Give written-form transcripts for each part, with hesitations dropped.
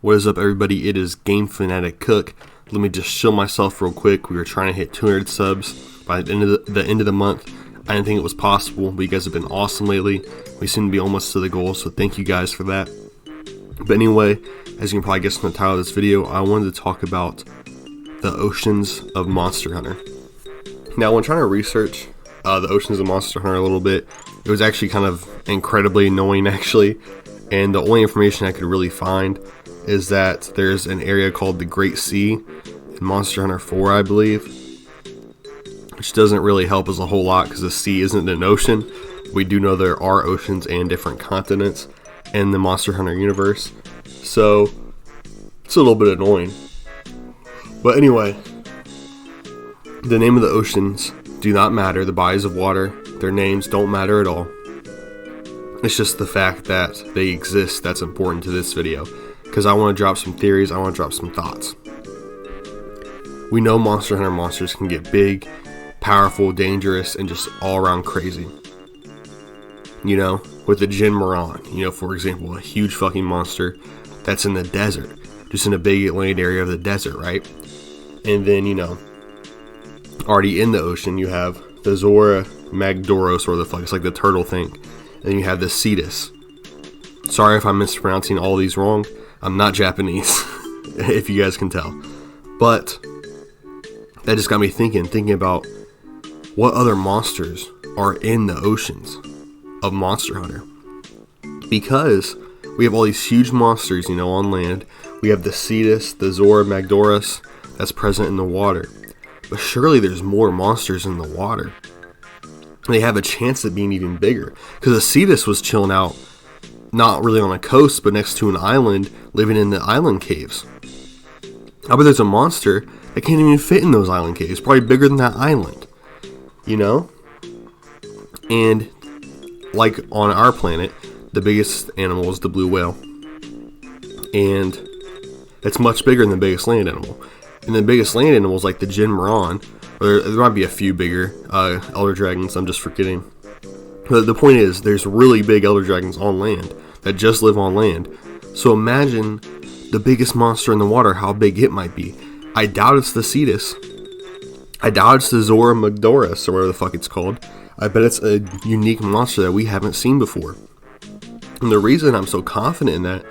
What is up, everybody? It is Game Fanatic Cook. Let me just show myself real quick. We were trying to hit 200 subs by the end of the month. I didn't think it was possible, but you guys have been awesome lately. We seem to be almost to the goal, so thank you guys for that. But anyway, as you can probably guess from the title of this video, I wanted to talk about the oceans of Monster Hunter. Now, when trying to research the oceans of Monster Hunter a little bit, it was actually kind of incredibly annoying, actually. And the only information I could really find is that there's an area called the Great Sea in Monster Hunter 4, I believe, which doesn't really help us a whole lot because the sea isn't an ocean. We do know there are oceans and different continents in the Monster Hunter universe, so it's a little bit annoying. But anyway, the name of the oceans do not matter. The bodies of water, their names don't matter at all. It's just the fact that they exist that's important to this video, because I want to drop some theories, I want to drop some thoughts. We know Monster Hunter monsters can get big, powerful, dangerous, and just all around crazy. You know, with the Jin Moran, for example, a huge fucking monster that's in the desert, just in a big land area of the desert, right? And then, already in the ocean, you have the Zora Magdoros, or the fuck, it's like the turtle thing. And then you have the Cetus. Sorry if I'm mispronouncing all these wrong. I'm not Japanese, if you guys can tell. But that just got me thinking about what other monsters are in the oceans of Monster Hunter. Because we have all these huge monsters, on land. We have the Cetus, the Zora Magdoros that's present in the water. But surely there's more monsters in the water. They have a chance at being even bigger. Because the Cetus was chilling out, not really on a coast, but next to an island, living in the island caves. I bet there's a monster that can't even fit in those island caves. Probably bigger than that island. And like on our planet, the biggest animal is the blue whale. And it's much bigger than the biggest land animal. And the biggest land animal is like the Jin Moran. Or there might be a few bigger elder dragons, I'm just forgetting. But the point is, there's really big elder dragons on land that just live on land. So imagine the biggest monster in the water, how big it might be. I doubt it's the Cetus. I doubt it's the Zora Magdoros, or whatever the fuck it's called. I bet it's a unique monster that we haven't seen before. And the reason I'm so confident in that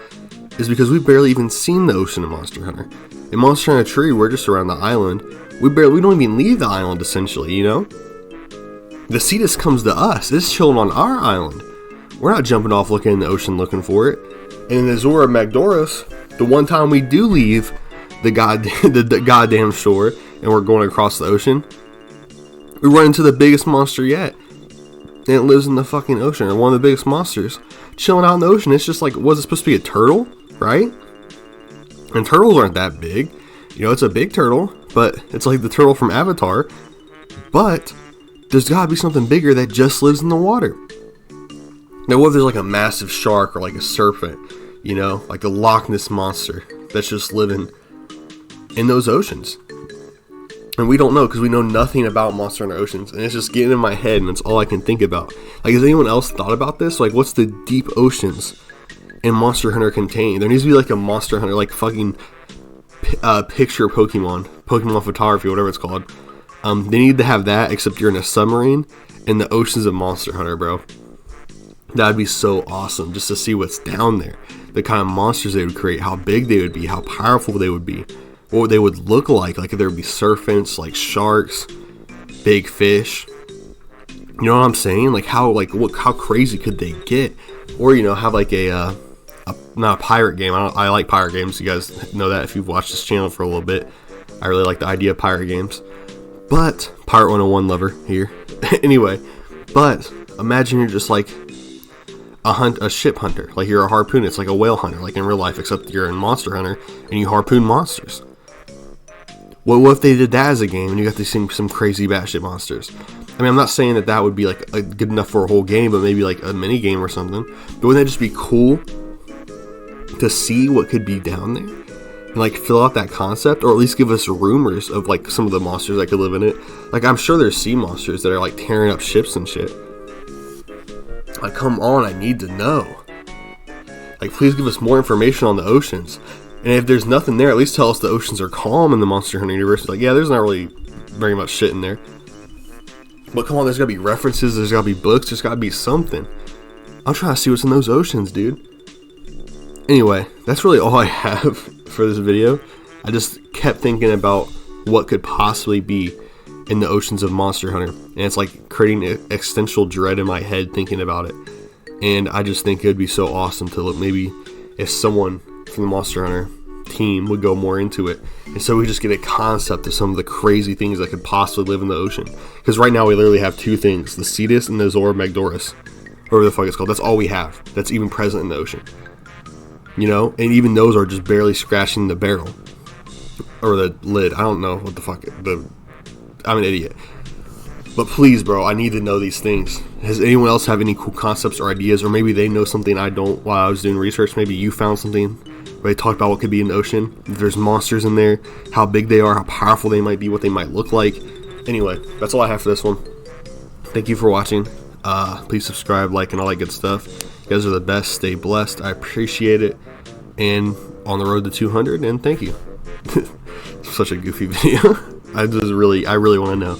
is because we've barely even seen the ocean of Monster Hunter. In Monster Hunter Tree, we're just around the island. We don't even leave the island, essentially, The Cetus comes to us. It's chilling on our island. We're not jumping off looking in the ocean looking for it. And in the Zora Magdoros, the one time we do leave the goddamn shore and we're going across the ocean, we run into the biggest monster yet. And it lives in the fucking ocean, or one of the biggest monsters, chilling out in the ocean. It's just like, was it supposed to be a turtle, right? And turtles aren't that big. It's a big turtle, but it's like the turtle from Avatar. But there's gotta be something bigger that just lives in the water. Now, what if there's like a massive shark or like a serpent, like a Loch Ness monster that's just living in those oceans? And we don't know, because we know nothing about Monster Hunter Oceans, and it's just getting in my head, and it's all I can think about. Like, has anyone else thought about this? Like, what's the deep oceans in Monster Hunter contain? There needs to be like a Monster Hunter, like fucking picture Pokemon photography, whatever it's called. They need to have that, except you're in a submarine in the oceans of Monster Hunter, bro. That'd be so awesome, just to see what's down there, the kind of monsters they would create, how big they would be, how powerful they would be, what they would look like if there would be serpents, like sharks, big fish. You know what I'm saying? Like how crazy could they get? Or have like not a pirate game. I like pirate games. You guys know that if you've watched this channel for a little bit. I really like the idea of pirate games. But Pirate 101 lover here. Anyway, but imagine you're just like a ship hunter. Like you're a harpoon. It's like a whale hunter, like in real life, except you're in Monster Hunter and you harpoon monsters. What if they did that as a game and you got to see some crazy batshit monsters? I mean, I'm not saying that would be like good enough for a whole game, but maybe like a mini game or something. But wouldn't that just be cool to see what could be down there? And like fill out that concept, or at least give us rumors of like some of the monsters that could live in it. Like I'm sure there's sea monsters that are like tearing up ships and shit. Like come on, I need to know. Like please give us more information on the oceans. And if there's nothing there, at least tell us the oceans are calm in the Monster Hunter universe. It's like, yeah, there's not really very much shit in there. But come on, there's gotta be references, there's gotta be books, there's gotta be something. I'm trying to see what's in those oceans, dude. Anyway, that's really all I have for this video. I just kept thinking about what could possibly be in the oceans of Monster Hunter. And it's like creating an existential dread in my head thinking about it. And I just think it would be so awesome to look, maybe if someone from the Monster Hunter team would go more into it. And so we just get a concept of some of the crazy things that could possibly live in the ocean. Because right now we literally have two things, the Cetus and the Zora Magdoris. Whatever the fuck it's called. That's all we have that's even present in the ocean. You know? And even those are just barely scratching the barrel. Or the lid. I don't know what the fuck. I'm an idiot. But please, bro, I need to know these things. Has anyone else have any cool concepts or ideas? Or maybe they know something I don't while I was doing research. Maybe you found something where they talked about what could be in the ocean. If there's monsters in there, how big they are, how powerful they might be, what they might look like. Anyway, that's all I have for this one. Thank you for watching. Please subscribe, like, and all that good stuff. You guys are the best. Stay blessed. I appreciate it. And on the road to 200, and thank you. Such a goofy video. I really want to know.